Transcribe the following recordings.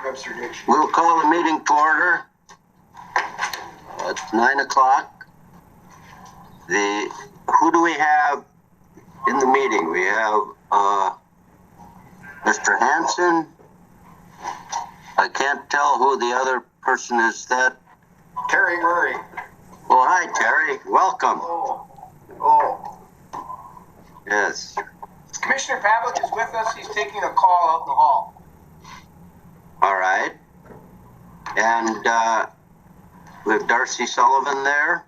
Webster Dictionary. We'll call the meeting to order at 9 o'clock. Who do we have in the meeting? We have Mr. Hanson. I can't tell who the other person is. That Terry Murray. Oh, hi, Terry. Welcome. Oh. Yes. Commissioner Pavlik is with us. He's taking a call out in the hall. All right. And we have Darcy Sullivan there.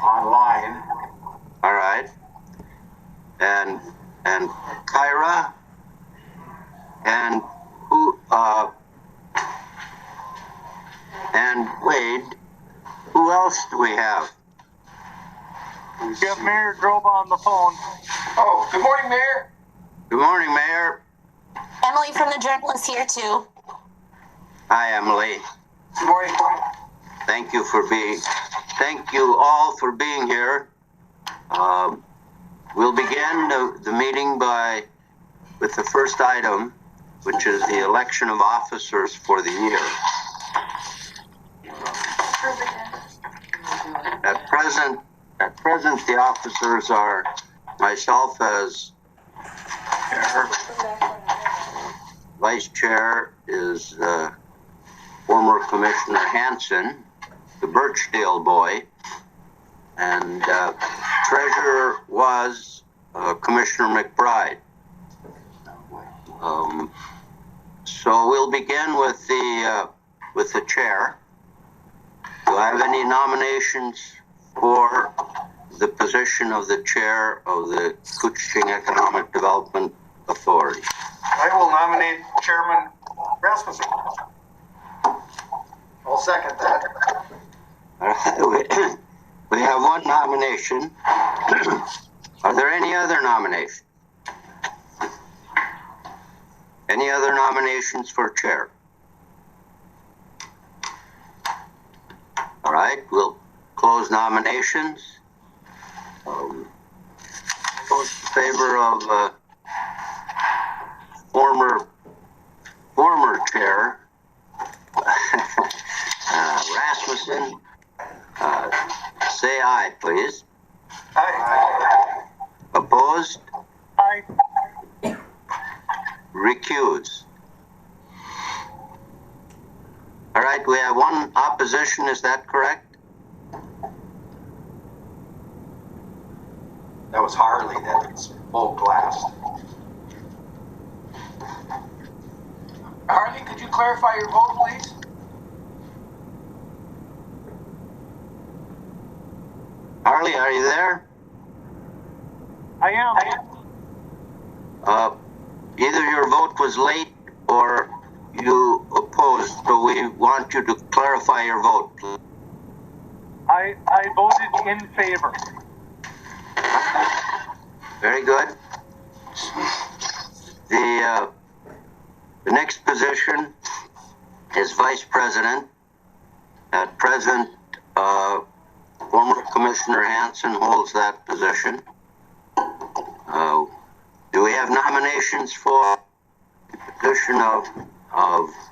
Online. All right. And Kyra. And who? And Wade. Who else do we have? We have Mayor Droba on the phone. Oh, good morning, Mayor. Good morning, Mayor. Emily from the Journal is here too. Hi, Emily. Good morning. Thank you all for being here. We'll begin the meeting with the first item, which is the election of officers for the year. At present, the officers are myself as chair. Vice chair is former Commissioner Hanson, the Birchdale boy, and treasurer was Commissioner McBride. So we'll begin with the chair. Do I have any nominations for the position of the chair of the Koochiching Economic Development Authority? I will nominate Chairman Rasmussen. I'll second that. All right, we have one nomination. Are there any other nominations? Any other nominations for chair? All right, we'll close nominations. Vote in favor of former chair Rasmussen. Say aye, please. Aye. Opposed? Aye. Recuse. All right, we have one opposition, is that correct? That was Harley. That's full blast. Harley, could you clarify your vote, please? Harley, are you there? I am. Either your vote was late or you opposed, so we want you to clarify your vote, please. I voted in favor. Very good. The next position is Vice President. At present, former Commissioner Hanson holds that position. Do we have nominations for the position of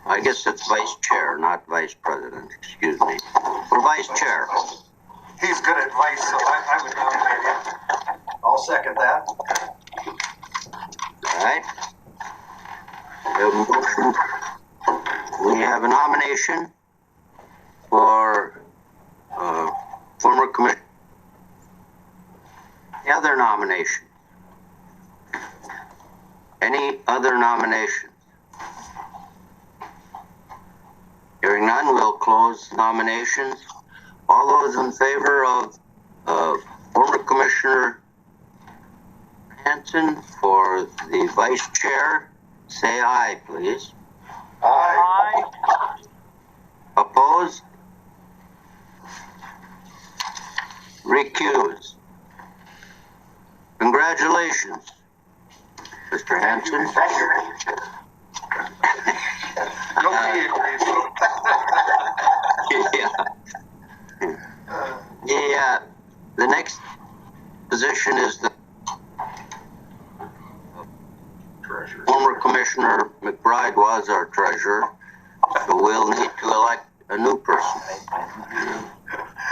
I guess it's Vice Chair, not Vice President, excuse me, for Vice Chair? He's good at advice, so I would nominate him. I'll second that. All right. We have a nomination for former Commissioner. Any other nomination? Any other nominations? Hearing none, we'll close nominations. All those in favor of former Commissioner Hanson for the Vice Chair, say aye, please. Aye. Opposed? Recuse. Congratulations, Mr. Hanson. Thank you. Nobody agrees. The next position is the Treasurer. former Commissioner Commissioner McBride was our treasurer, so we'll need to elect a new person.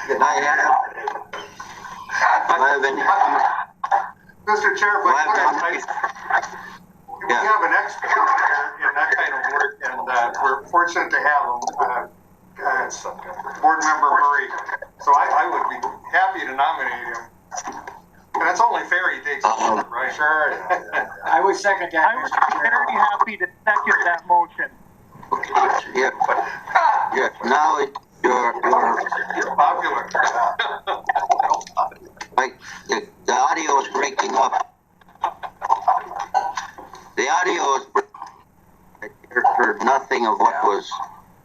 Do I have any? Mr. Chair, Do I have we have an expert here in that kind of work, and we're fortunate to have him, Board Member Murray. So I would be happy to nominate him. And it's only fair he takes it, right? Sure. I would second that. I was very happy to second that motion. Yeah. Yeah. Now you're Popular. like the audio is breaking up. The audio is. I heard nothing of what was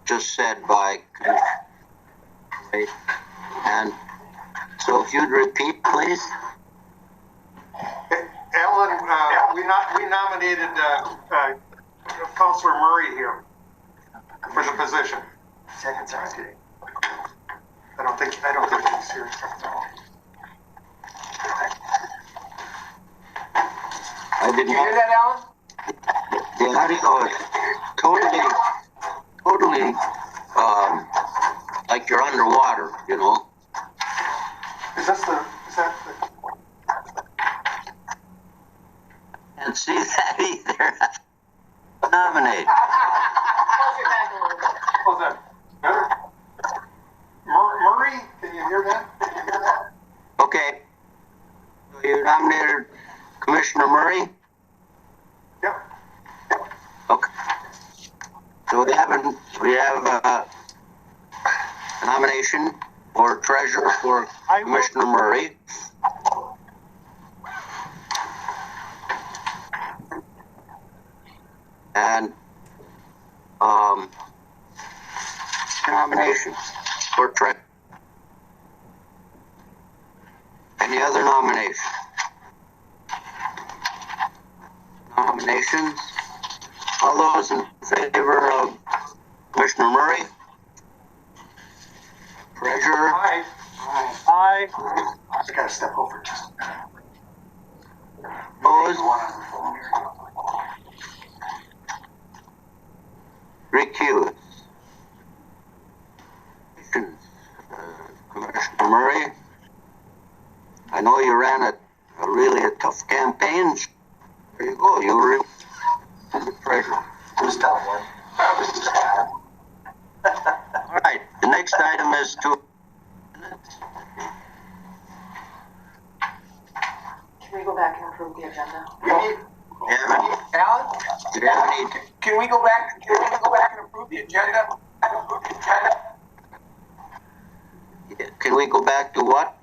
just said by. Right? And so, if you'd repeat, please. Alan, we nominated Councilor Murray here for the position. Seconds are good. I don't think he's here. I did Did you not. hear that, Alan? The audio is totally, like you're underwater, you know. Is that the? Can't see that either. Nominate. Was that better? Murray, can you hear that? Okay. So you nominated Commissioner Murray? Yep. Okay. So we have a nomination for treasurer for Commissioner Murray. And nominations for treasurer. Any other nominations? Nominations? All those in favor of Commissioner Murray? Treasurer? Aye. Aye. I gotta step over just a minute. Opposed? One on the phone here. Recused. Commissioner Murray, I know you ran a really tough campaign. There you go. You were the treasurer. Who's that one? All right. The next item is to. Can we go back and approve the agenda? Alan? Alan, Do you have any? can we go back and approve the agenda? Can we go back to what?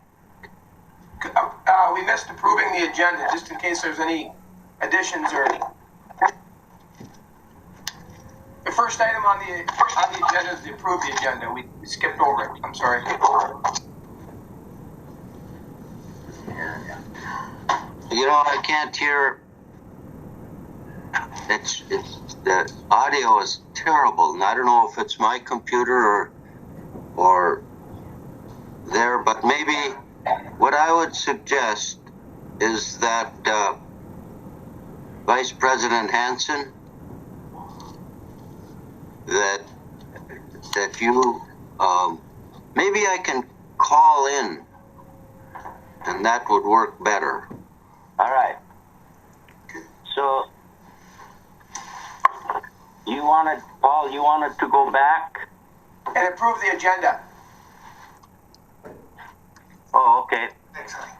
We missed approving the agenda, just in case there's any additions or. The first item on the agenda is to approve the agenda. We skipped over it. I'm sorry. You know, I can't hear. It's the audio is terrible, and I don't know if it's my computer or there, but maybe what I would suggest is that Vice President Hansen, that you maybe I can call in, and that would work better. All right. So Paul, you wanted to go back And approve the agenda. Oh, okay. Thanks, honey.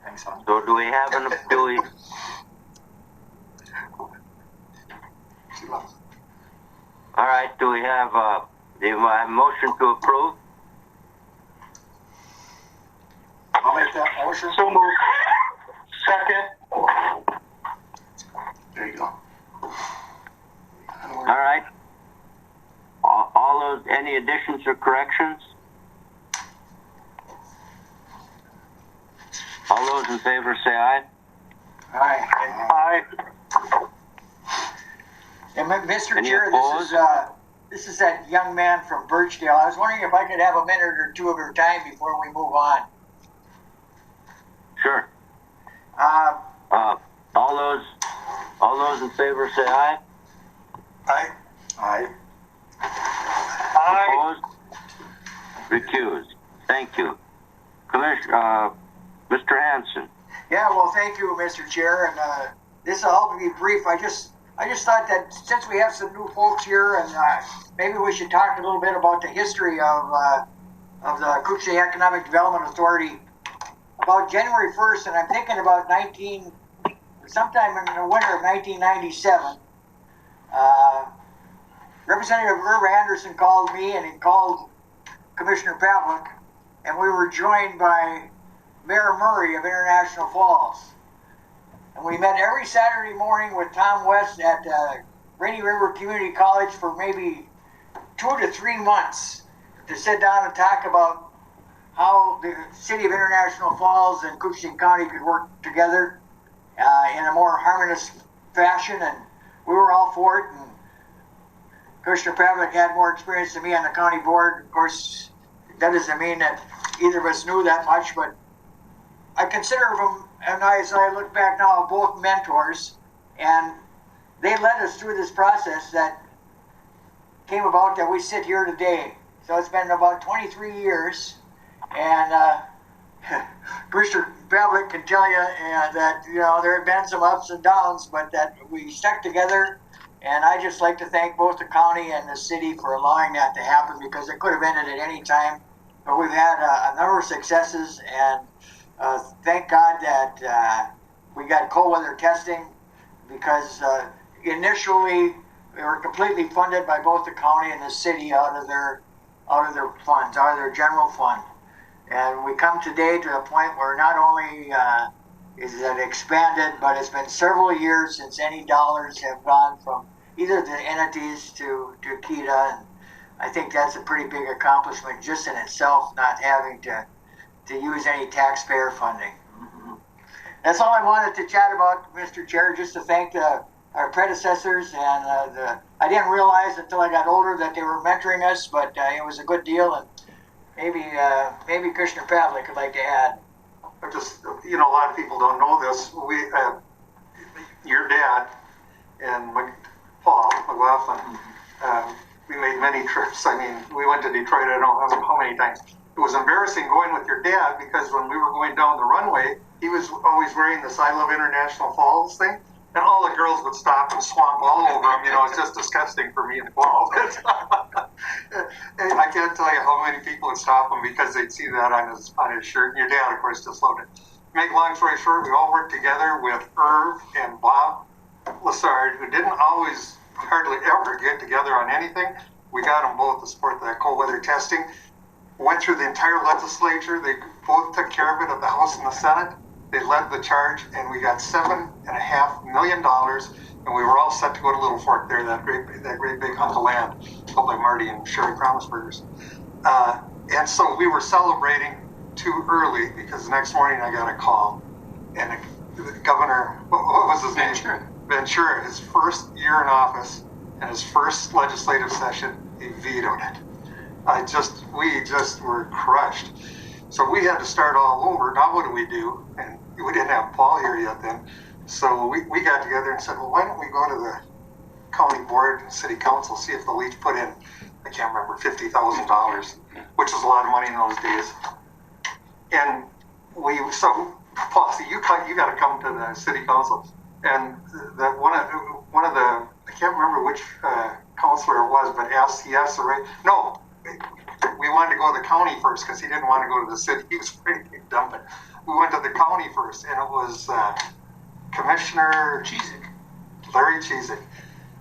Thanks, honey. So do we have an, She loves it. all right, do we have a motion to approve? I'll make that motion. So moved. Second. There you go. All right. All those, any additions or corrections? All those in favor say aye. Aye. Aye. And Mr. Any Chair, opposed? this is that young man from Birchdale. I was wondering if I could have a minute or two of your time before we move on. Sure. Uh, All those All those in favor say aye. Aye. Opposed? Recused. Thank you. Mr. Hanson. Yeah, well, thank you, Mr. Chair, and this will help me be brief. I just thought that since we have some new folks here, and maybe we should talk a little bit about the history of the Koochiching Economic Development Authority. About January 1st, and I'm thinking about sometime in the winter of 1997, Representative Irv Anderson called me, and he called Commissioner Pavlik, and we were joined by Mayor Murray of International Falls. And we met every Saturday morning with Tom West at Rainy River Community College for maybe 2 to 3 months to sit down and talk about how the city of International Falls and Koochiching County could work together in a more harmonious fashion, and we were all for it. And Commissioner Pavlik had more experience than me on the county board. Of course, that doesn't mean that either of us knew that much, but I consider them, and as I look back now, both mentors, and they led us through this process that came about that we sit here today. So it's been about 23 years, and Commissioner Pavlik can tell you that there have been some ups and downs, but that we stuck together. And I just like to thank both the county and the city for allowing that to happen, because it could have ended at any time. But we've had a number of successes, and thank God that we got cold weather testing, because initially we were completely funded by both the county and the city out of their funds, out of their general fund. And we come today to a point where not only is it expanded, but it's been several years since any dollars have gone from either the entities to KEDA, and I think that's a pretty big accomplishment just in itself, not having to use any taxpayer funding. That's all I wanted to chat about, Mr. Chair, just to thank our predecessors, and I didn't realize until I got older that they were mentoring us, but it was a good deal, and maybe Commissioner Pavlik would like to add. Just, a lot of people don't know this. Your dad and Paul McLaughlin, we made many trips. I mean, we went to Detroit, I don't know how many times. It was embarrassing going with your dad, because when we were going down the runway, he was always wearing this I Love International Falls thing, and all the girls would stop and swamp all over him. It's just disgusting for me to go all this. I can't tell you how many people would stop him because they'd see that on his shirt. And your dad, of course, just loved it. Make a long story short, we all worked together with Irv and Bob Lassard, who didn't always hardly ever get together on anything. We got them both to support that cold weather testing. Went through the entire legislature. They both took care of it at the House and the Senate. They led the charge, and we got $7.5 million, and we were all set to go to Little Fork there, that great big hunk of land, built by Marty and Sherry Promisburgers. And so we were celebrating too early, because the next morning I got a call, and the governor, what was his name? Ventura, his first year in office and his first legislative session, he vetoed it. We just were crushed. So we had to start all over. Now what do we do? And we didn't have Paul here yet then. So we got together and said, well, why don't we go to the county board and city council, see if they'll each put in, I can't remember, $50,000, which was a lot of money in those days. And Paul, see, you got to come to the city council. And one of the, I can't remember which counselor it was, but he asked the right, no, we wanted to go to the county first, because he didn't want to go to the city. He was pretty dumping. We went to the county first, and it was Commissioner Larry Cheesick.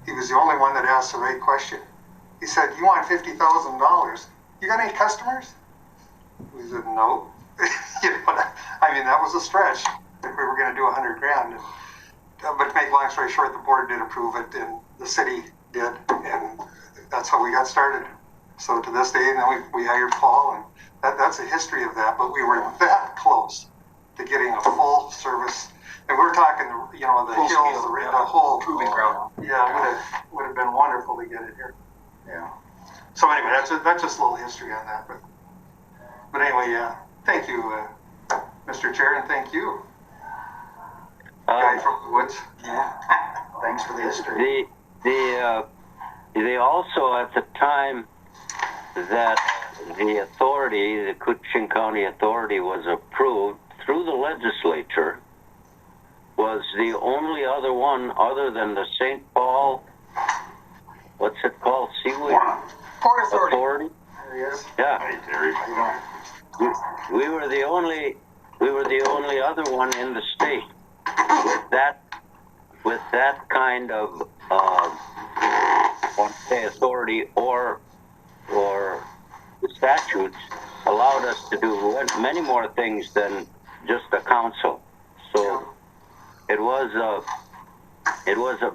He was the only one that asked the right question. He said, you want $50,000. You got any customers? We said, no. I mean, that was a stretch if we were going to do $100,000. But to make a long story short, the board did approve it, and the city did, and that's how we got started. So to this day, then we hired Paul, and that's a history of that. But we were that close to getting a full service, and we're talking, the hills, the whole proving ground. Yeah, it would have been wonderful to get it here. Yeah. So anyway, that's just a little history on that. But anyway, yeah. Thank you, Mr. Chair, and thank you, guy from the woods. Yeah. Thanks for the history. They also, at the time that the authority, the Koochiching County Authority, was approved through the legislature, was the only other one other than the St. Paul, what's it called, Seaway Port Authority. Yeah. Hey, Terry. We were the only other one in the state with that kind of say authority or the statutes allowed us to do many more things than just a council. So it was a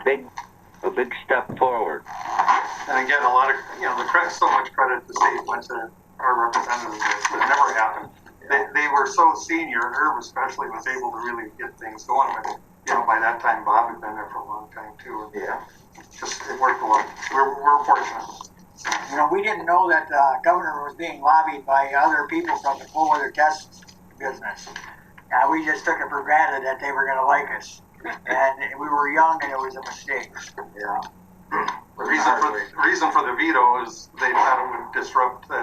big step forward. And again, a lot of, so much credit to state went to our representatives. It never happened. They were so senior, and Herb especially was able to really get things going. But, by that time, Bob had been there for a long time too. Yeah. It worked a lot. We're fortunate. We didn't know that the governor was being lobbied by other people from the cold weather test business. We just took it for granted that they were going to like us. And we were young, and it was a mistake. Yeah. The reason for the veto is they thought it would disrupt the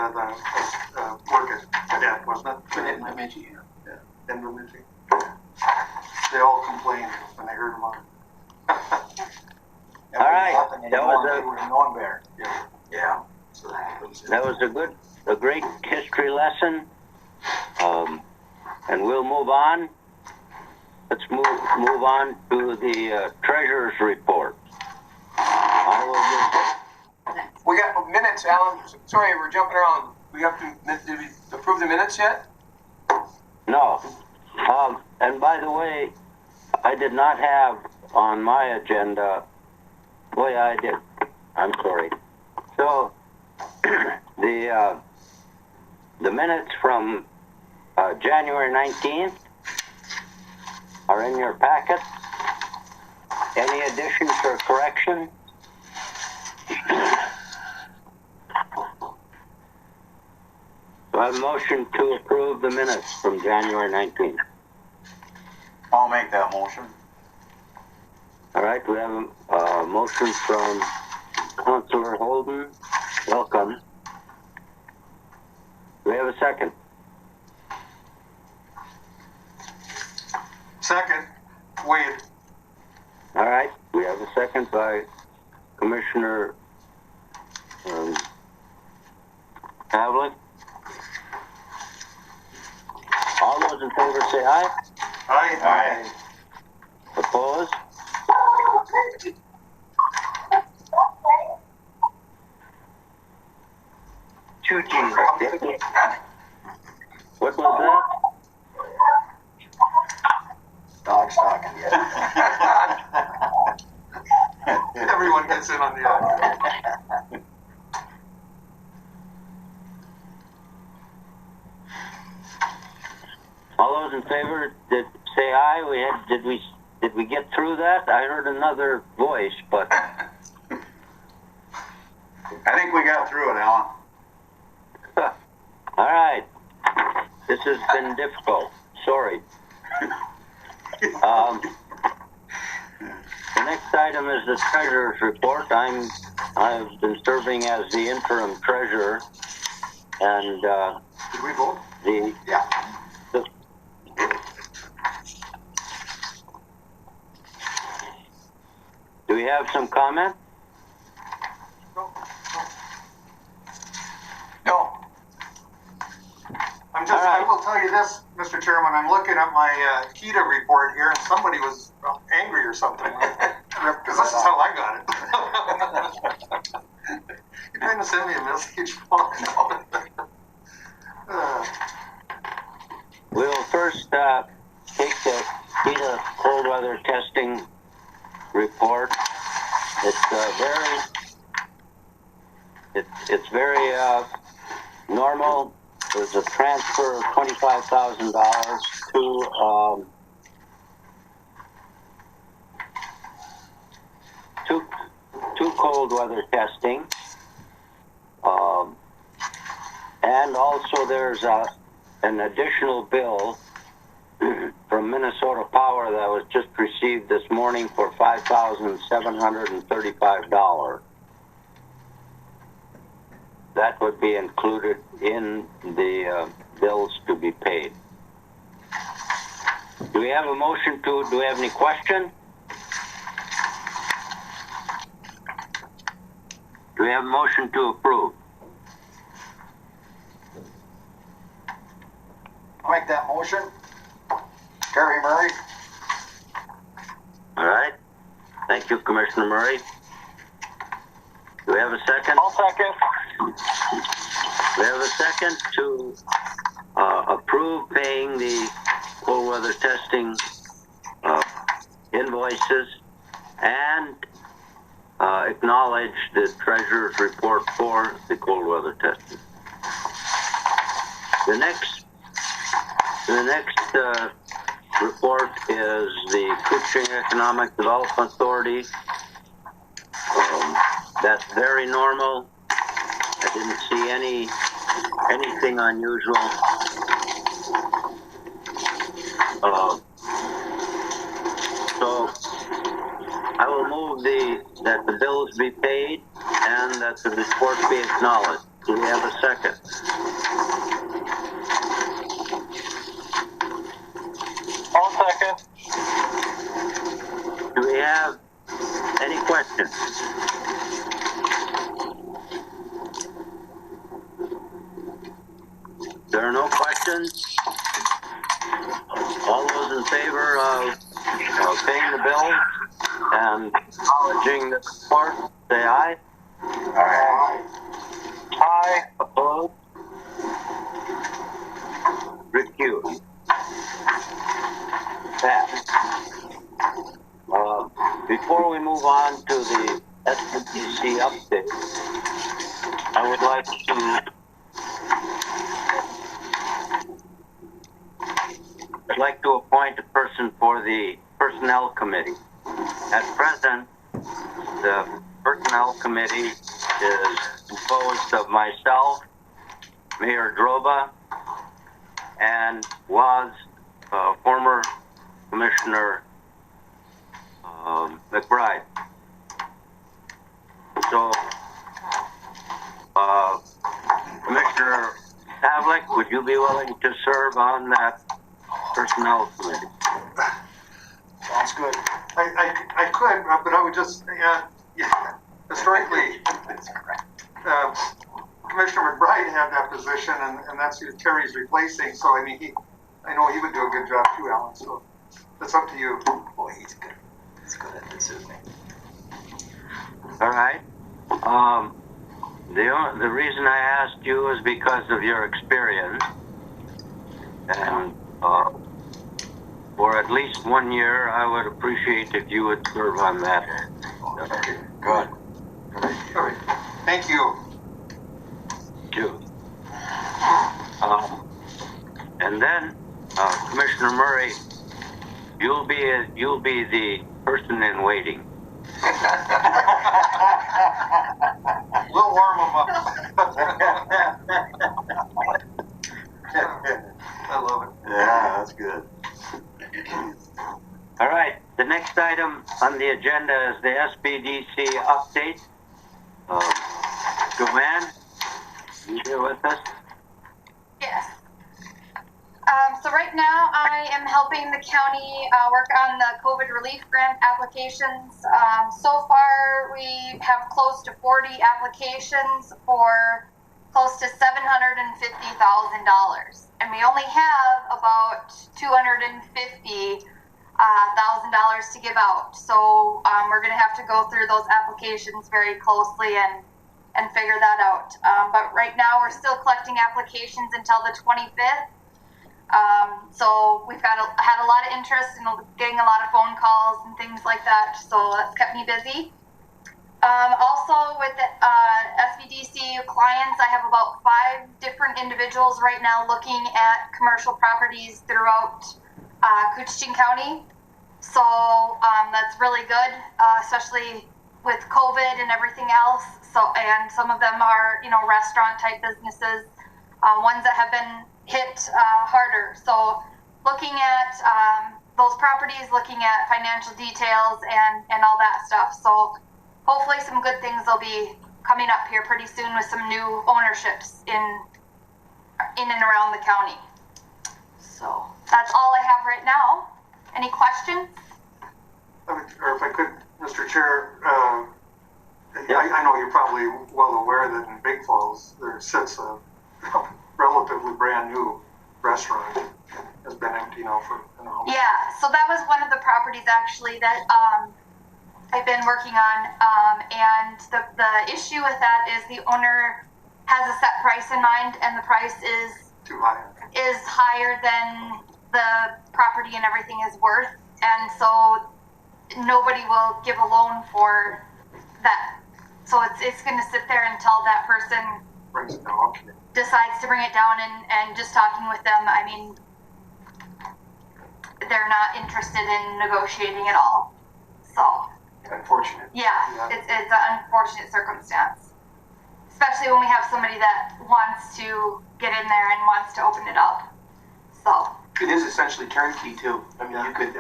work at Cadet, wasn't it? In Bemidji. Yeah. In Bemidji. They all complained when they heard about it. All right. That was a great history lesson. And we'll move on. Let's move on to the treasurer's report. We got minutes, Alan. Sorry, we're jumping around. Did we approve the minutes yet? No. And by the way, I did not have on my agenda. Boy, I did. I'm sorry. So the minutes from January 19th are in your packet. Any additions or corrections? Do I have a motion to approve the minutes from January 19th? I'll make that motion. All right, we have a motion from Councilor Holden. Welcome. Do we have a second? Second, Wade. All right, we have a second by Commissioner Pavlik. All those in favor say aye. Aye. Opposed? What was that? Dog's talking yet. Everyone gets in on the act. All those in favor say aye. Did we get through that? I heard another voice, but I think we got through it, Alan. all right. This has been difficult. Sorry. The next item is the treasurer's report. I've been serving as the interim treasurer, and Did we vote? Yeah. Do we have some comment? No. I will tell you this, Mr. Chairman, I'm looking at my KETA report here, and somebody was angry or something. Because this is how I got it. You're trying to send me a message? We'll first take the KETA cold weather testing report. It's very normal. There's a transfer of $25,000 to cold weather testing, and also there's an additional bill from Minnesota Power that was just received this morning for $5,735. That would be included in the bills to be paid. Do we have a motion to, do we have any question? Do we have a motion to approve? I'll make that motion. Terry Murray. All right. Thank you, Commissioner Murray. Do we have a second? I'll second. We have a second to approve paying the cold weather testing invoices and acknowledge the treasurer's report for the cold weather testing. The next report is the Koochiching Economic Development Authority. That's very normal. I didn't see anything unusual. So I will move that the bills be paid and that the report be acknowledged. Do we have a second? I'll second. Do we have any questions? There are no questions. All those in favor of paying the bill and acknowledging the report, say aye. Aye. Aye. Opposed? Recused. Passed. Before we move on to the SBTC update, I would like to appoint a person for the Personnel Committee. At present, the Personnel Committee is composed of myself, Mayor Droba, and was former Commissioner McBride. So, Commissioner Pavlik, would you be willing to serve on that Personnel Committee? Sounds good. I could, but I would just, historically, Commissioner McBride had that position, and that's who Terry's replacing. So, I mean, I know he would do a good job too, Alan. So, it's up to you. Boy, he's good. He's good at this, isn't he? All right. The reason I asked you is because of your experience, and for at least 1 year, I would appreciate if you would serve on that. Good. All right. Thank you. Too. And then, Commissioner Murray, you'll be the person in waiting. We'll warm them up. I love it. Yeah, that's good. All right. The next item on the agenda is the SBDC update. Joanne, you here with us? Yes. So right now I am helping the county work on the COVID relief grant applications. So far we have close to 40 applications for close to $750,000. And we only have about $250,000 to give out. So we're going to have to go through those applications very closely and figure that out. But right now we're still collecting applications until the 25th. So we've had a lot of interest in getting a lot of phone calls and things like that. So that's kept me busy. Also with the SBDC clients, I have about 5 different individuals right now looking at commercial properties throughout Koochiching County. So that's really good, especially with COVID and everything else. So, and some of them are, restaurant type businesses, ones that have been hit harder. So looking at those properties, looking at financial details and all that stuff. So hopefully some good things will be coming up here pretty soon with some new ownerships in and around the county. So that's all I have right now. Any questions? Or if I could, Mr. Chair, I know you're probably well aware that in Big Falls there sits a relatively brand new restaurant that has been empty now for Yeah, so that was one of the properties actually that I've been working on, and the issue with that is the owner has a set price in mind, and the price is too high. Is higher than the property and everything is worth, and so nobody will give a loan for that. So it's going to sit there until that person Brings it down. Okay. decides to bring it down, and just talking with them, I mean, they're not interested in negotiating at all. So Unfortunate. yeah. It's an unfortunate circumstance, especially when we have somebody that wants to get in there and wants to open it up. So It is essentially turnkey too. I mean, you could,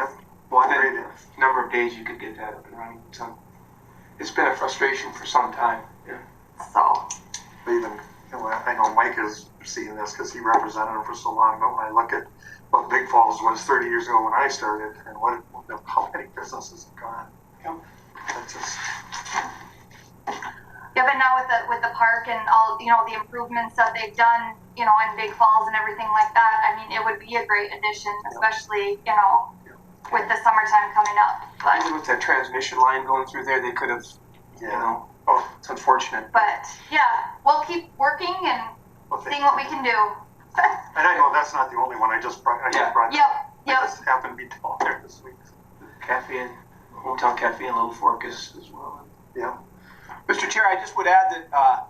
One within rate a number of days, you could get that up and running. So it's been a frustration for some time. Yeah. so even, I know Mike has seen this because he represented him for so long, but when I look at what Big Falls was 30 years ago when I started, and how many businesses have gone. Yep. That's just, yeah, but now with the park and all, the improvements that they've done, in Big Falls and everything like that, I mean, it would be a great addition, especially, with the summertime coming up. But Even with that transmission line going through there, they could have, it's unfortunate. But yeah, we'll keep working and seeing what we can do. and I know that's not the only one. I just brought Yep. I Yep. just happened to be down there this week. Cafe and Hometown Cafe in Little Fork as well. Yeah. Mr. Chair, I just would add that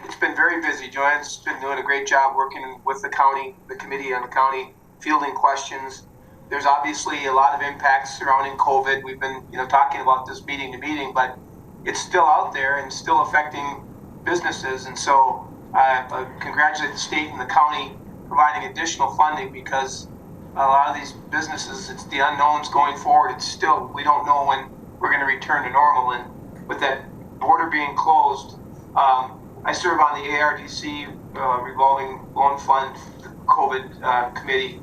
it's been very busy. Joanne's been doing a great job working with the county, the committee on the county, fielding questions. There's obviously a lot of impacts surrounding COVID. We've been, talking about this meeting to meeting, but it's still out there and still affecting businesses. And so I congratulate the state and the county providing additional funding, because a lot of these businesses, it's the unknowns going forward. It's still, we don't know when we're going to return to normal. And with that border being closed, I serve on the ARDC revolving loan fund COVID committee,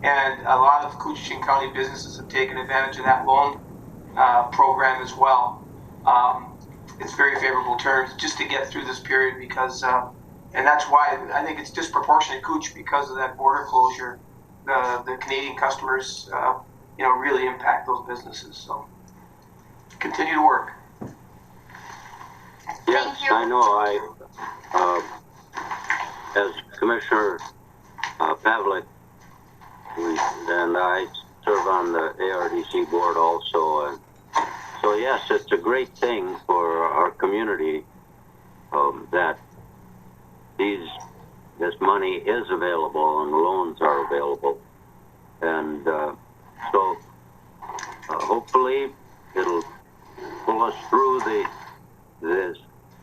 and a lot of Koochiching County businesses have taken advantage of that loan program as well. It's very favorable terms just to get through this period, because and that's why I think it's disproportionate Cooch, because of that border closure. The Canadian customers, really impact those businesses. So continue to work. Yes, Thank you. I know. As Commissioner Pavlik, and I serve on the ARDC board also. So yes, it's a great thing for our community that this money is available and loans are available, and so hopefully it'll pull us through this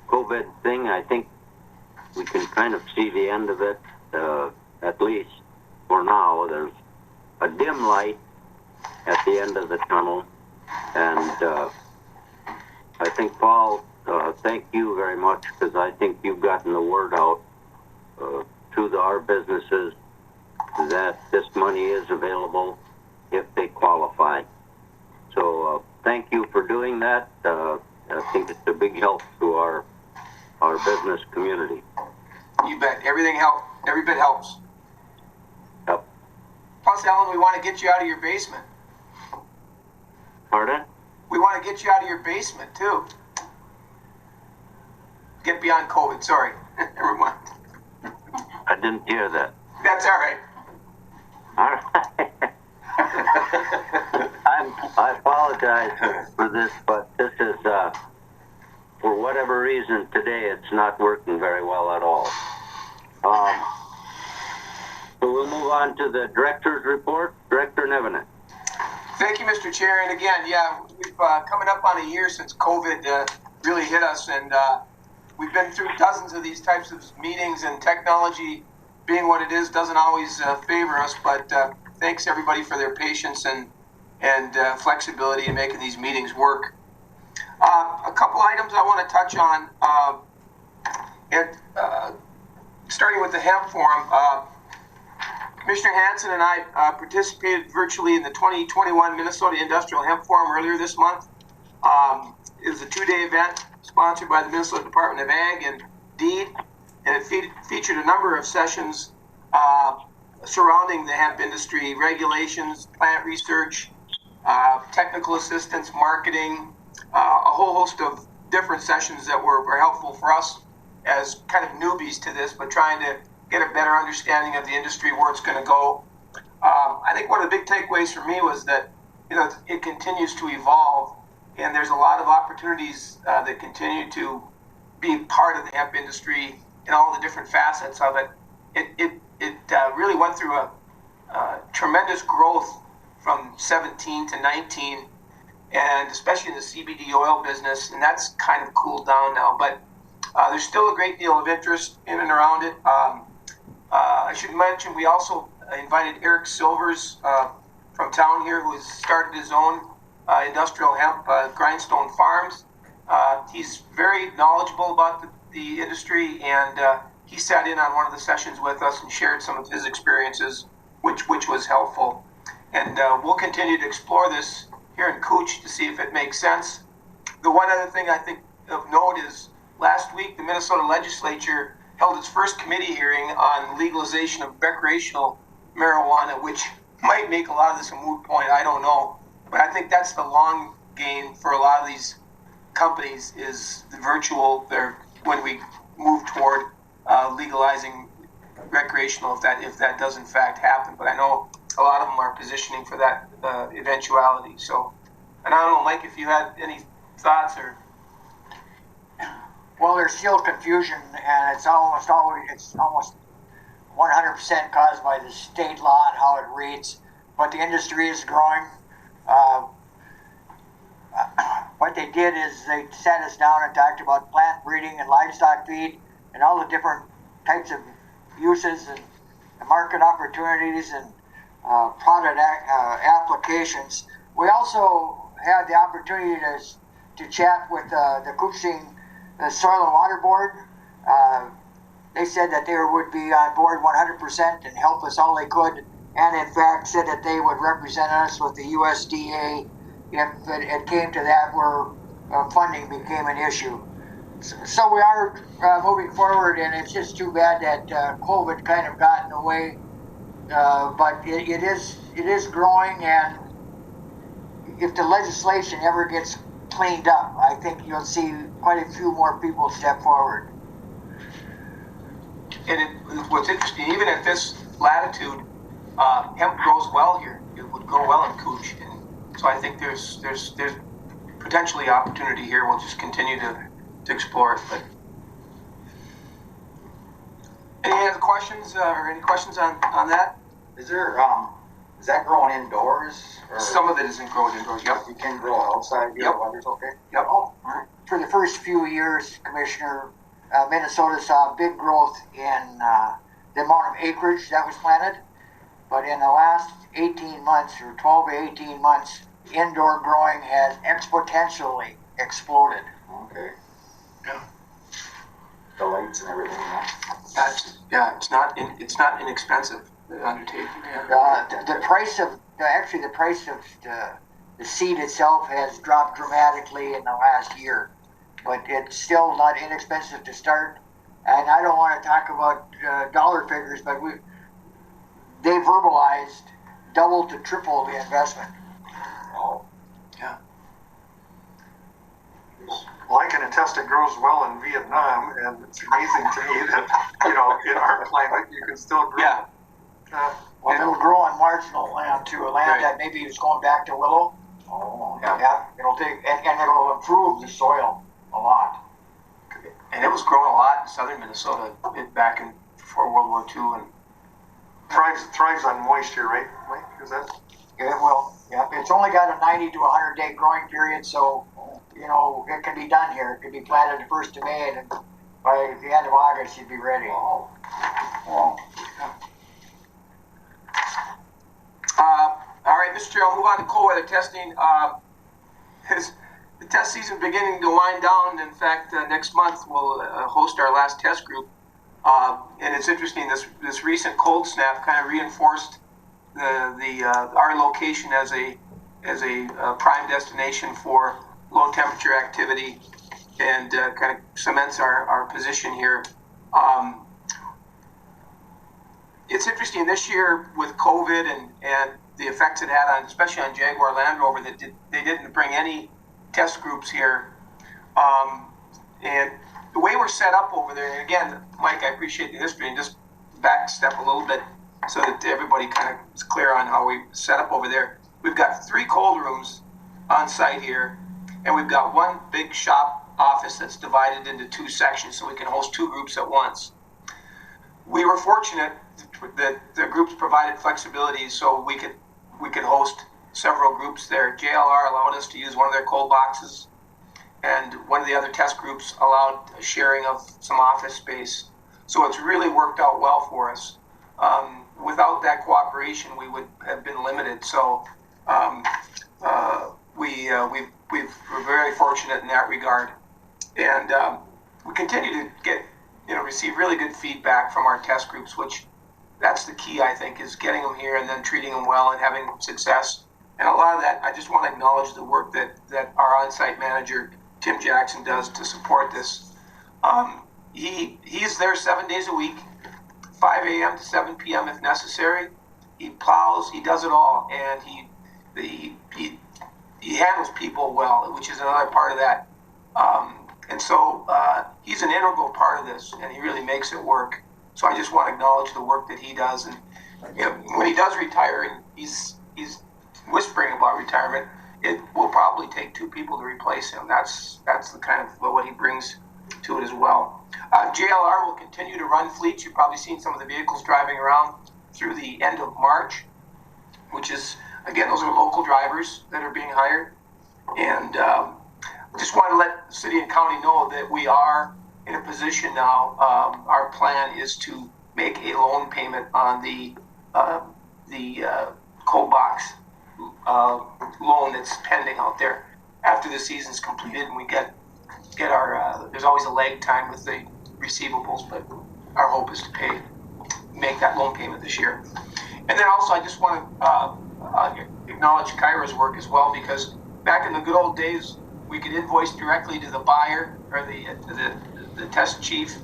COVID thing. I think we can kind of see the end of it, at least for now. There's a dim light at the end of the tunnel, and I think, Paul, thank you very much, because I think you've gotten the word out to our businesses that this money is available if they qualify. So thank you for doing that. I think it's a big help to our business community. You bet. Everything helps. Every bit helps. Yep. Plus, Ellen, we want to get you out of your basement. Pardon? We want to get you out of your basement too. Get beyond COVID. Sorry. Never mind. I didn't hear that. That's all right. All right. I apologize for this, but this is, for whatever reason today, it's not working very well at all. So we'll move on to the director's report. Director Nevenet. Thank you, Mr. Chair. And again, we've coming up on a year since COVID really hit us, and we've been through dozens of these types of meetings, and technology being what it is doesn't always favor us, but thanks everybody for their patience and flexibility in making these meetings work. A couple items I want to touch on. Starting with the hemp forum, Commissioner Hansen and I participated virtually in the 2021 Minnesota Industrial Hemp Forum earlier this month. It was a 2-day event sponsored by the Minnesota Department of Ag and DEED, and it featured a number of sessions surrounding the hemp industry, regulations, plant research, technical assistance, marketing, a whole host of different sessions that were helpful for us as kind of newbies to this, but trying to get a better understanding of the industry, where it's going to go. I think one of the big takeaways for me was that it continues to evolve, and there's a lot of opportunities that continue to be part of the hemp industry and all the different facets of it. It really went through a tremendous growth from 17 to 19, and especially in the CBD oil business, and that's kind of cooled down now, but there's still a great deal of interest in and around it. I should mention we also invited Eric Silvers from town here, who has started his own industrial hemp, Grindstone Farms. He's very knowledgeable about the industry, and he sat in on one of the sessions with us and shared some of his experiences, which was helpful. And we'll continue to explore this here in Cooch to see if it makes sense. The one other thing I think of note is last week the Minnesota legislature held its first committee hearing on legalization of recreational marijuana, which might make a lot of this a moot point, I don't know. But I think that's the long game for a lot of these companies, is the virtual, when we move toward legalizing recreational, if that does in fact happen. But I know a lot of them are positioning for that eventuality. So, and I don't know, Mike, if you had any thoughts or... Well, there's still confusion, and it's almost 100% caused by the state law and how it reads. But the industry is growing. What they did is they sat us down and talked about plant breeding and livestock feed and all the different types of uses and market opportunities and product applications. We also had the opportunity to chat with the Koochiching Soil and Water Board. They said that they would be on board 100% and help us all they could, and in fact said that they would represent us with the USDA if it came to that, where funding became an issue. So we are moving forward, and it's just too bad that COVID kind of got in the way. But it is growing, and if the legislation ever gets cleaned up, I think you'll see quite a few more people step forward. And what's interesting, even at this latitude, hemp grows well here. It would grow well in Cooch, and so I think there's potentially opportunity here. We'll just continue to explore it. But any other questions or any questions on that? Is there is that growing indoors? Or some of it isn't grown indoors. Yep. You can grow outside. Yep. Weather's okay. Yep. Oh, for the first few years, Commissioner, Minnesota saw big growth in the amount of acreage that was planted. But in the last 18 months, or 12 to 18 months, indoor growing has exponentially exploded. Okay. Yeah. The lights and everything. It's not inexpensive, the undertaking. Yeah. The price of the seed itself has dropped dramatically in the last year, but it's still not inexpensive to start. And I don't want to talk about dollar figures, but they verbalized double to triple the investment. Oh. Yeah. Well, I can attest it grows well in Vietnam, and it's amazing to me that, in our climate, you can still grow. Yeah. Well, it'll grow on marginal land too, a land that maybe is going back to willow. Oh. Yeah. It'll take, and it'll improve the soil a lot. And it was growing a lot in southern Minnesota back before World War II, and Thrives on moisture, right? Mike? Is that? Yeah, it will. Yeah, it's only got a 90 to 100 day growing period, so it can be done here. It could be planted the 1st of May, and By the end of August, she'd be ready. Wow. All right, Mr. Chair, I'll move on to cold weather testing. The test season beginning to wind down. In fact, next month we'll host our last test group. And it's interesting, this recent cold snap kind of reinforced our location as a prime destination for low temperature activity, and kind of cements our position here. It's interesting this year with COVID and the effects it had on, especially on Jaguar Land Rover, that they didn't bring any test groups here. And the way we're set up over there, and again, Mike, I appreciate the history, and just back step a little bit so that everybody kind of is clear on how we set up over there. We've got 3 cold rooms on site here, and we've got one big shop office that's divided into 2 sections so we can host 2 groups at once. We were fortunate that the groups provided flexibility so we could host several groups there. JLR allowed us to use one of their cold boxes, and one of the other test groups allowed sharing of some office space. So it's really worked out well for us. Without that cooperation, we would have been limited. So we're very fortunate in that regard, and we continue to receive really good feedback from our test groups, which that's the key, I think, is getting them here and then treating them well and having success. And a lot of that, I just want to acknowledge the work that our on-site manager, Tim Jackson, does to support this. He's there 7 days a week, 5 a.m. to 7 p.m. if necessary. He plows, he does it all, and he handles people well, which is another part of that. And so he's an integral part of this, and he really makes it work. So I just want to acknowledge the work that he does. And when he does retire, and he's whispering about retirement, it will probably take 2 people to replace him. That's the kind of what he brings to it as well. JLR will continue to run fleets. You've probably seen some of the vehicles driving around through the end of March, which is, again, those are local drivers that are being hired. And just want to let the city and county know that we are in a position now. Our plan is to make a loan payment on the cold box loan that's pending out there after the season's completed, and we get our there's always a lag time with the receivables, but our hope is to make that loan payment this year. And then also I just want to acknowledge Kyra's work as well, because back in the good old days we could invoice directly to the buyer or the test chief,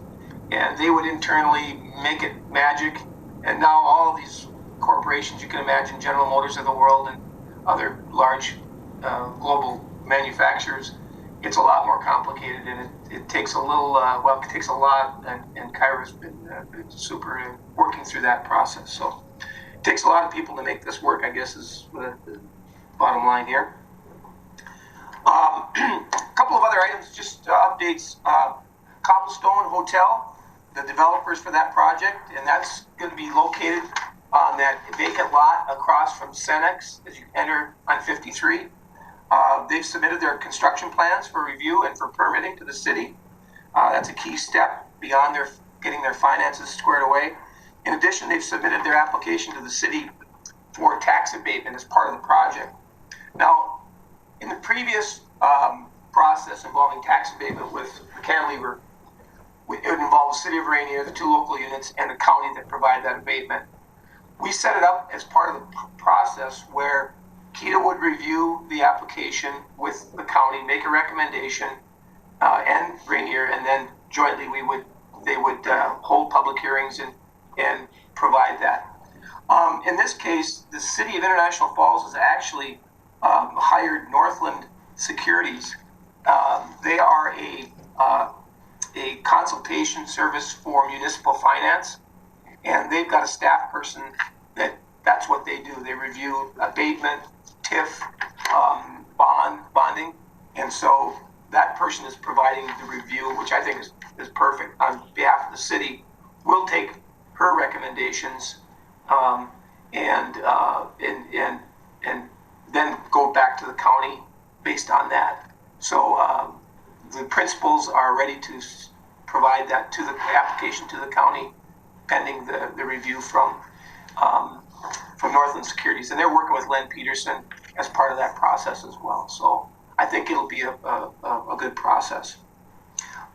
and they would internally make it magic. And now all of these corporations, you can imagine, General Motors of the world and other large global manufacturers, it's a lot more complicated, and it takes a little, it takes a lot, and Kyra's been super in working through that process. So it takes a lot of people to make this work, I guess, is the bottom line here. A couple of other items, just updates. Cobblestone Hotel, the developers for that project, and that's going to be located on that vacant lot across from Cenex as you enter on 53. They've submitted their construction plans for review and for permitting to the city. That's a key step beyond their getting their finances squared away. In addition, they've submitted their application to the city for tax abatement as part of the project. Now, in the previous process involving tax abatement with the cantilever, it would involve the city of Rainier, the 2 local units, and the county that provide that abatement. We set it up as part of the process where KETA would review the application with the county, make a recommendation, and Rainier, and then jointly they would hold public hearings and provide that. In this case, the city of International Falls has actually hired Northland Securities. They are a consultation service for municipal finance, and they've got a staff person that's what they do. They review abatement, TIF, bonding, and so that person is providing the review, which I think is perfect on behalf of the city. We'll take her recommendations and then go back to the county based on that. So the principals are ready to provide that to the application to the county pending the review from Northland Securities. And they're working with Len Peterson as part of that process as well. So I think it'll be a good process.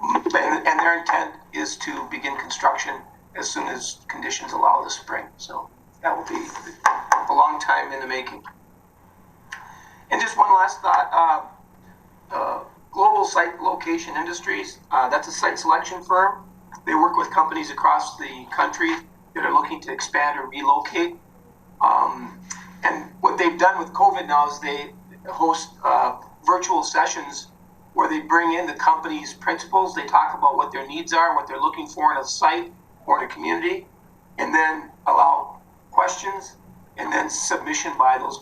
And their intent is to begin construction as soon as conditions allow this spring. So that will be a long time in the making. And just one last thought, Global Site Location Industries, that's a site selection firm. They work with companies across the country that are looking to expand or relocate. And what they've done with COVID now is they host virtual sessions where they bring in the company's principals. They talk about what their needs are, what they're looking for in a site or in a community, and then allow questions and then submission by those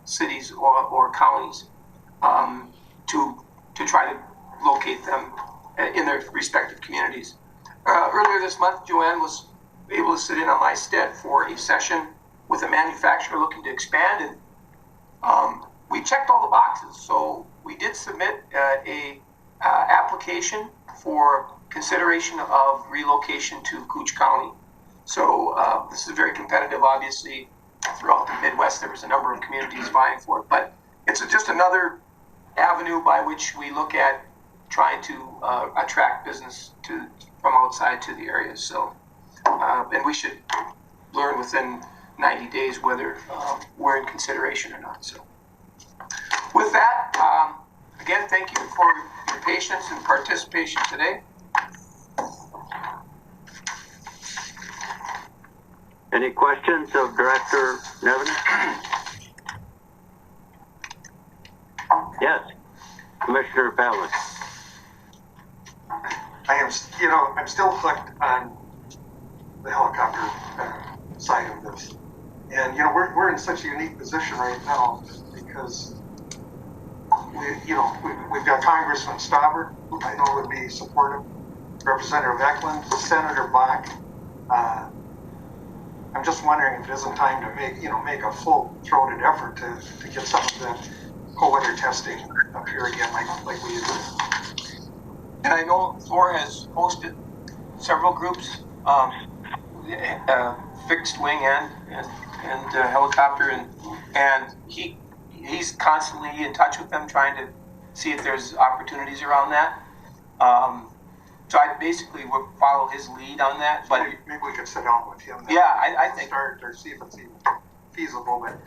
cities or counties to try to locate them in their respective communities. Earlier this month, Joanne was able to sit in on my stead for a session with a manufacturer looking to expand, and we checked all the boxes. So we did submit a application for consideration of relocation to Cooch County. So this is very competitive, obviously. Throughout the Midwest, there was a number of communities vying for it, but it's just another avenue by which we look at trying to attract business from outside to the area. So, and we should learn within 90 days whether we're in consideration or not. So, with that, again, thank you for your patience and participation today. Any questions of Director Nevin? Yes, Commissioner Pavlik. I'm still hooked on the helicopter side of this. And, we're in such a unique position right now because, we've got Congressman Stauber, who I know would be supportive, Representative Eklund, Senator Bach. I'm just wondering if it isn't time to make a full-throated effort to get some of that cold weather testing up here again, like we used to. And I know Thor has hosted several groups, fixed wing and helicopter, and he's constantly in touch with them, trying to see if there's opportunities around that. So I basically would follow his lead on that. But maybe we could sit down with him. Yeah, I think start or see if it's even feasible. But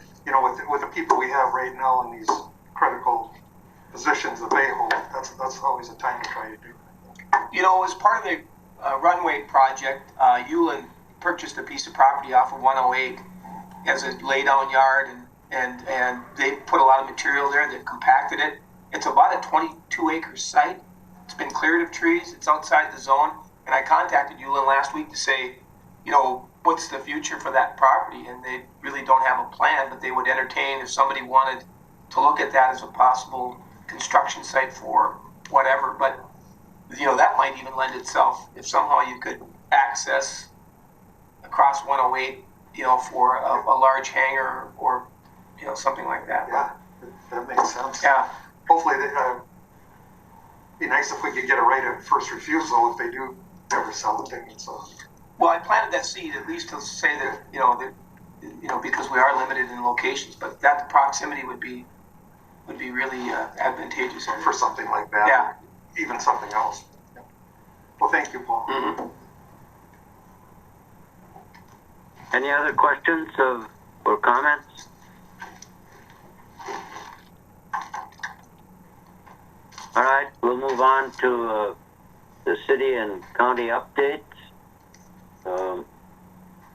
with the people we have right now in these critical positions that they hold, that's always a time to try to do. As part of the runway project, Hewlin purchased a piece of property off of 108 as a laydown yard, and they put a lot of material there. They've compacted it. It's about a 22-acre site. It's been cleared of trees. It's outside the zone. And I contacted Hewlin last week to say, what's the future for that property? And they really don't have a plan, but they would entertain if somebody wanted to look at that as a possible construction site for whatever. But, that might even lend itself if somehow you could access across 108, for a large hangar or, something like that. Yeah, that makes sense. Yeah. Hopefully, be nice if we could get a right of first refusal if they do ever sell the thing. So. Well, I planted that seed at least to say that because we are limited in locations, but that the proximity would be really advantageous for something like that. Yeah. Even something else. Well, thank you, Paul. Mm-hmm. Any other questions or comments? All right, we'll move on to the city and county updates. And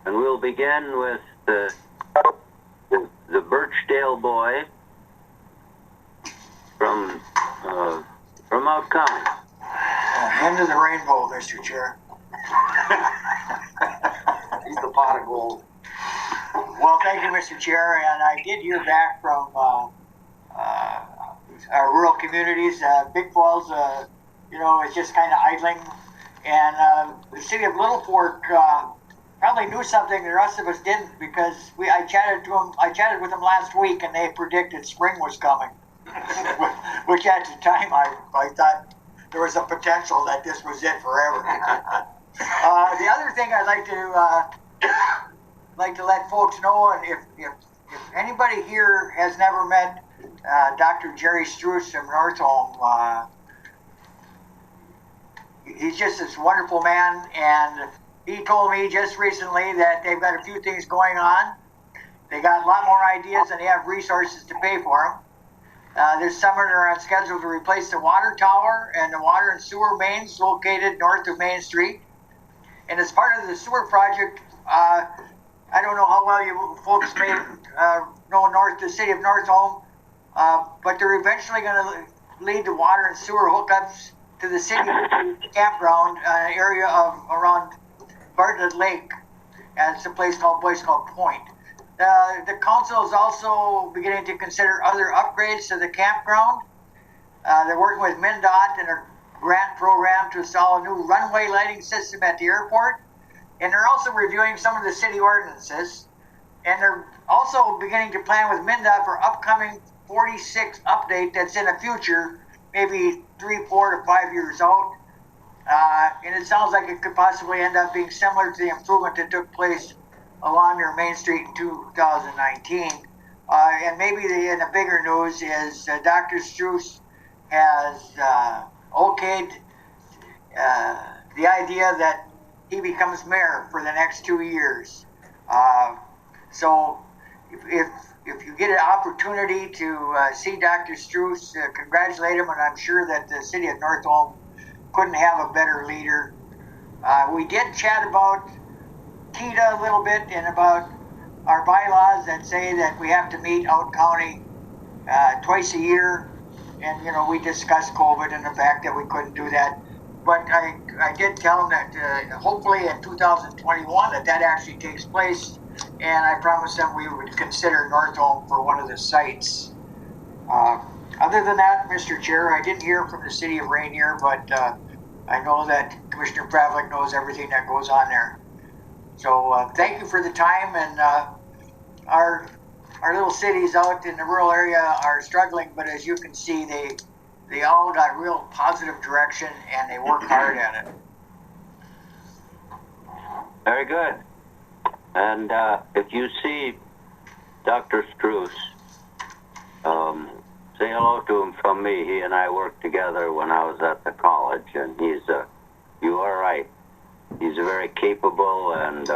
we'll begin with the Birchdale boy from out county. End of the rainbow, Mr. Chair. He's the pot of gold. Well, thank you, Mr. Chair, and I did hear back from our rural communities. Big Falls, is just kind of idling, and the city of Little Fork probably knew something the rest of us didn't, because I chatted with them last week, and they predicted spring was coming, which at the time I thought there was a potential that this was it forever. The other thing I'd like to let folks know, and if anybody here has never met Dr. Jerry Struess from Northholm, he's just this wonderful man, and he told me just recently that they've got a few things going on. They got a lot more ideas and they have resources to pay for them. This summer they're on schedule to replace the water tower and the water and sewer mains located north of Main Street. And as part of the sewer project, I don't know how well you folks may know the city of Northholm, but they're eventually going to lead the water and sewer hookups to the city campground area of around Bartlett Lake. And it's a place called Point. The council is also beginning to consider other upgrades to the campground. They're working with MnDOT and a grant program to install a new runway lighting system at the airport. And they're also reviewing some of the city ordinances. And they're also beginning to plan with MnDOT for upcoming 46 update that's in the future, maybe 3, 4 to 5 years out. And it sounds like it could possibly end up being similar to the improvement that took place along near Main Street in 2019. And maybe the bigger news is Dr. Struess has okayed the idea that he becomes mayor for the next 2 years. So if you get an opportunity to see Dr. Struess, congratulate him, and I'm sure that the city of Northholm couldn't have a better leader. We did chat about TITA a little bit and about our bylaws that say that we have to meet out county twice a year. And, you know, we discussed COVID and the fact that we couldn't do that. But I did tell them that hopefully in 2021 that actually takes place. And I promised them we would consider Northholm for one of the sites. Other than that, Mr. Chair, I didn't hear from the city of Rainier, but I know that Commissioner Pravlik knows everything that goes on there. So thank you for the time, and our little cities out in the rural area are struggling, but as you can see, they all got real positive direction and they work hard at it. Very good. And if you see Dr. Struess, say hello to him from me. He and I worked together when I was at the college, and you are right. He's a very capable and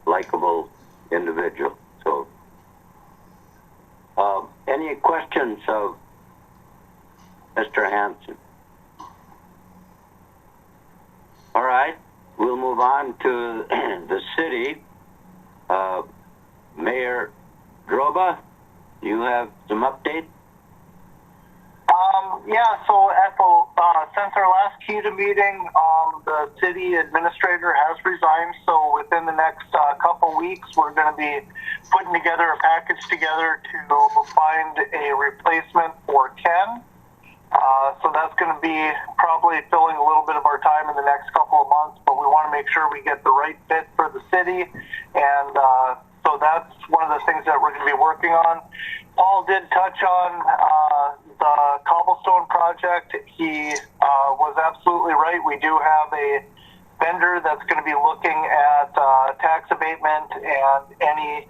likable individual. So, any questions of Mr. Hanson? All right, we'll move on to the city. Mayor Droba, you have some update? Yeah, so at since our last CUDA meeting, the city administrator has resigned, so within the next couple weeks, we're going to be putting together a package together to find a replacement for Ken. So that's going to be probably filling a little bit of our time in the next couple of months, but we want to make sure we get the right fit for the city, and so that's one of the things that we're going to be working on. Paul did touch on the cobblestone project. He was absolutely right. We do have a vendor that's going to be looking at tax abatement and any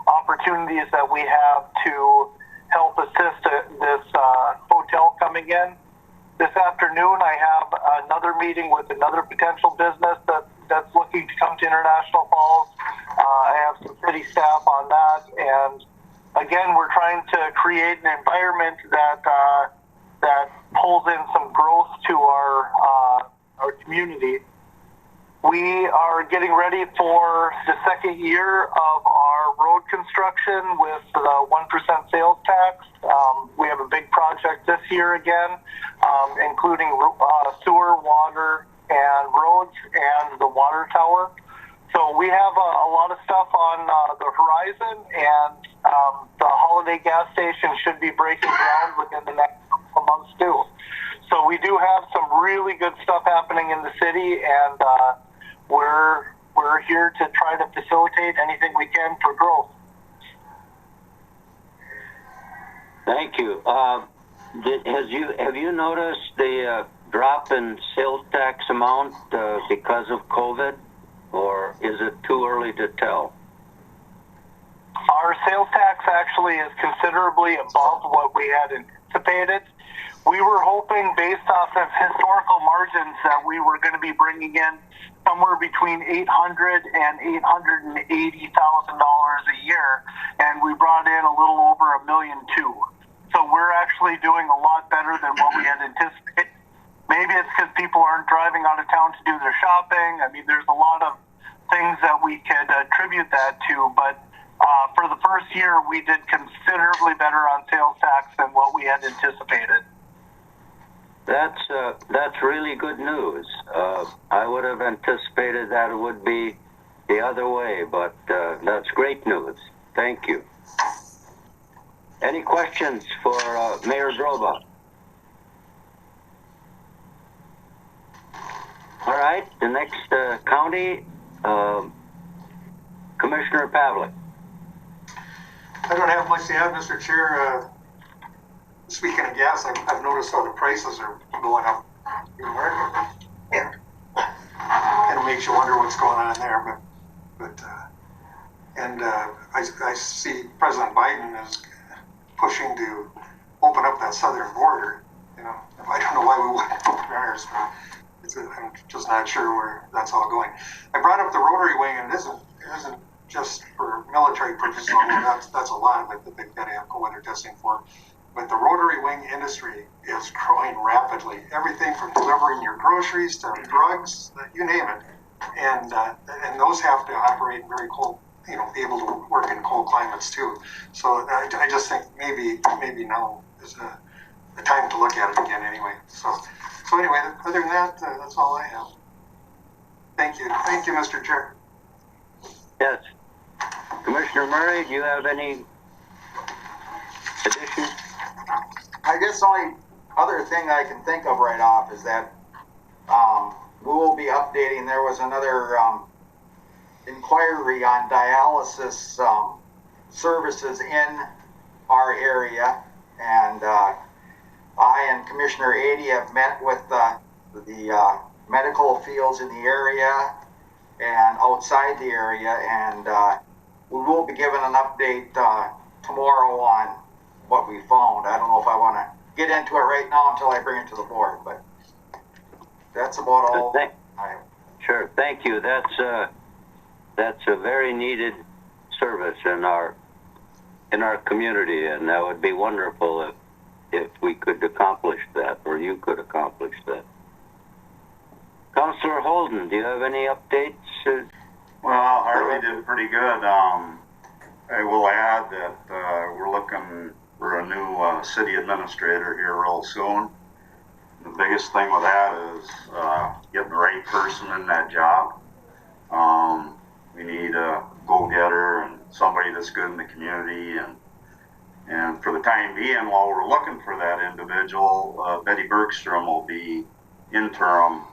opportunities that we have to help assist this hotel coming in. This afternoon, I have another meeting with another potential business that's looking to come to International Falls. I have some city staff on that, and again, we're trying to create an environment that pulls in some growth to our community. We are getting ready for the second year of our road construction with the 1% sales tax. We have a big project this year again, including sewer, water, and roads, and the water tower. So we have a lot of stuff on the horizon, and the Holiday gas station should be breaking ground within the next couple of months too. So we do have some really good stuff happening in the city, and we're here to try to facilitate anything we can for growth. Thank you. Have you noticed the drop in sales tax amount because of COVID, or is it too early to tell? Our sales tax actually is considerably above what we had anticipated. We were hoping, based off of historical margins, that we were going to be bringing in somewhere between $800,000 and $880,000 a year, and we brought in a little over $1.2 million. So we're actually doing a lot better than what we had anticipated. Maybe it's because people aren't driving out of town to do their shopping. I mean, there's a lot of things that we could attribute that to, but for the first year, we did considerably better on sales tax than what we had anticipated. That's really good news. I would have anticipated that it would be the other way, but that's great news. Thank you. Any questions for Mayor Droba? All right, the next county, Commissioner Pavlik. I don't have much to add, Mr. Chair. Speaking of gas, I've noticed how the prices are going up. Yeah. And it makes you wonder what's going on there. I see President Biden is pushing to open up that southern border. You know, I don't know why we wouldn't open ours, but I'm just not sure where that's all going. I brought up the Rotary Wing, and it isn't just for military purposes, although that's a lot of it that they've got to have cold weather testing for. But the Rotary Wing industry is growing rapidly. Everything from delivering your groceries to drugs, you name it. And those have to operate in very cold, able to work in cold climates too. So I just think maybe now is the time to look at it again anyway. So anyway, other than that, that's all I have. Thank you, Mr. Chair. Yes. Commissioner Murray, do you have any additions? I guess the only other thing I can think of right off is that we will be updating. There was another inquiry on dialysis services in our area, and I and Commissioner Adie have met with the medical fields in the area and outside the area, and we will be giving an update tomorrow on what we found. I don't know if I want to get into it right now until I bring it to the board, but that's about all. Sure, thank you. That's a very needed service in our community, and that would be wonderful if we could accomplish that, or you could accomplish that. Councillor Holden, do you have any updates? Well, Harvey did pretty good. I will add that we're looking for a new city administrator here real soon. The biggest thing with that is getting the right person in that job. We need a go-getter and somebody that's good in the community. And for the time being, while we're looking for that individual, Betty Bergstrom will be interim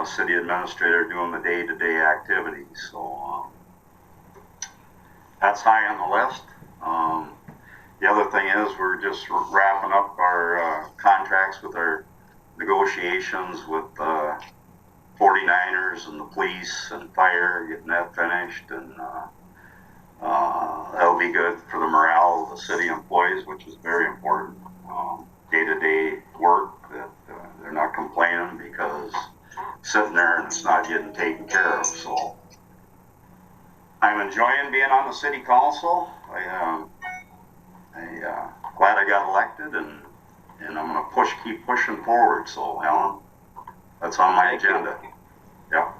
city administrator doing the day-to-day activities. So that's high on the list. The other thing is we're just wrapping up our contracts with our negotiations with 49ers and the police and fire, getting that finished, and that'll be good for the morale of the city employees, which is very important. Day-to-day work that they're not complaining because sitting there and it's not getting taken care of. So I'm enjoying being on the city council. I'm glad I got elected, and I'm going to keep pushing forward. So, Alan, that's on my agenda. Yeah.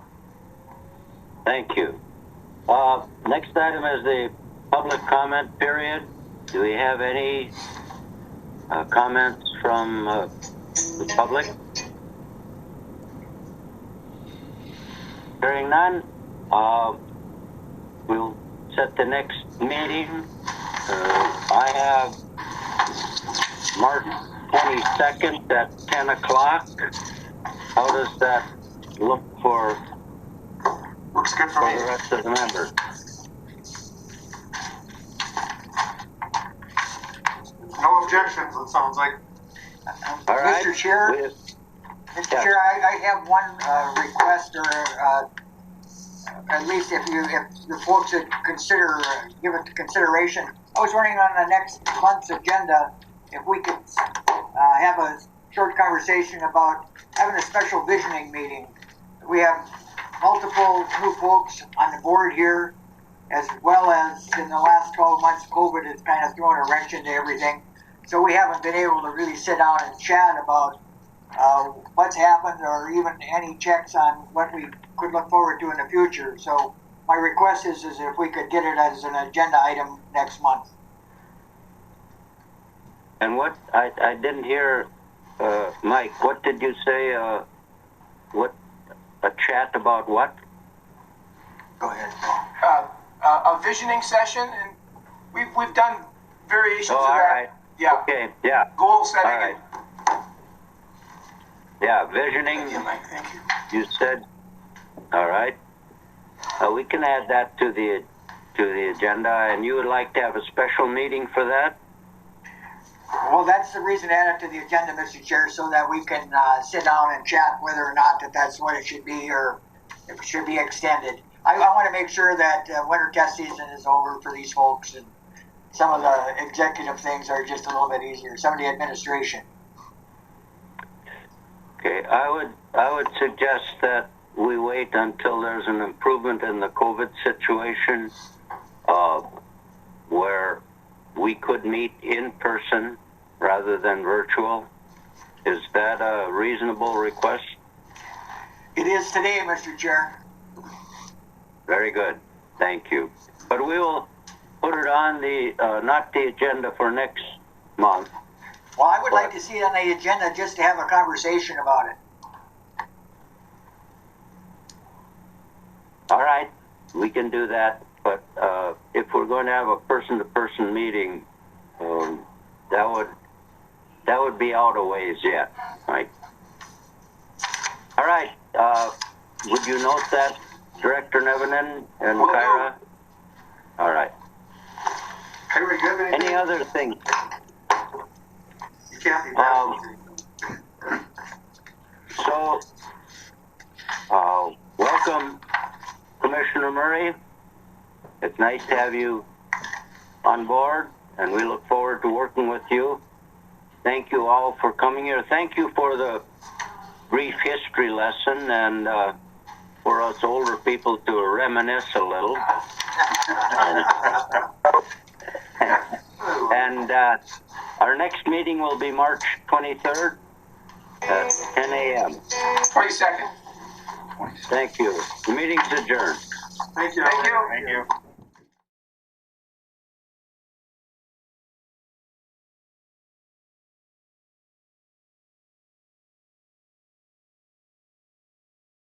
Thank you. Next item is the public comment period. Do we have any comments from the public? Hearing none, we'll set the next meeting. I have March 22nd at 10 o'clock. How does that look for Looks good for me. the rest of the members? No objections, it sounds like. All right. Mr. Chair, Mr. Yes. Chair, I have one request, or at least if the folks would consider, give it consideration. I was wondering on the next month's agenda, if we could have a short conversation about having a special visioning meeting. We have multiple new folks on the board here, as well as in the last 12 months, COVID has kind of thrown a wrench into everything. So we haven't been able to really sit down and chat about what's happened, or even any checks on what we could look forward to in the future. So my request is if we could get it as an agenda item next month. And what, I didn't hear, Mike, what did you say, what, a chat about what? Go ahead. A visioning session, and we've done variations Oh, of all that. right. Yeah. Okay, yeah, Goal setting. all right. Yeah, visioning, Thank you, Mike. Thank you. you said, all right. We can add that to the agenda, and you would like to have a special meeting for that? Well, that's the reason to add it to the agenda, Mr. Chair, so that we can sit down and chat whether or not that's what it should be, or if it should be extended. I want to make sure that winter test season is over for these folks, and some of the executive things are just a little bit easier, some of the administration. Okay, I would suggest that we wait until there's an improvement in the COVID situation, where we could meet in person rather than virtual. Is that a reasonable request? It is today, Mr. Chair. Very good, thank you. But we will put it on the, not the agenda for next month. Well, I would like to see it on the agenda just to have a conversation about it. All right, we can do that, but if we're going to have a person-to-person meeting, that would be out a ways yet, right? All right, would you note that, Director Nevenin and Will do. Kyra? All right. Henry, you have anything? Any other thing? You can't be bad. So, welcome, Commissioner Murray. It's nice to have you on board, and we look forward to working with you. Thank you all for coming here. Thank you for the brief history lesson, and for us older people to reminisce a little. And our next meeting will be March 23rd at 10 a.m. 22nd. Thank you. The meeting's adjourned. Thank you. Thank you. Thank you.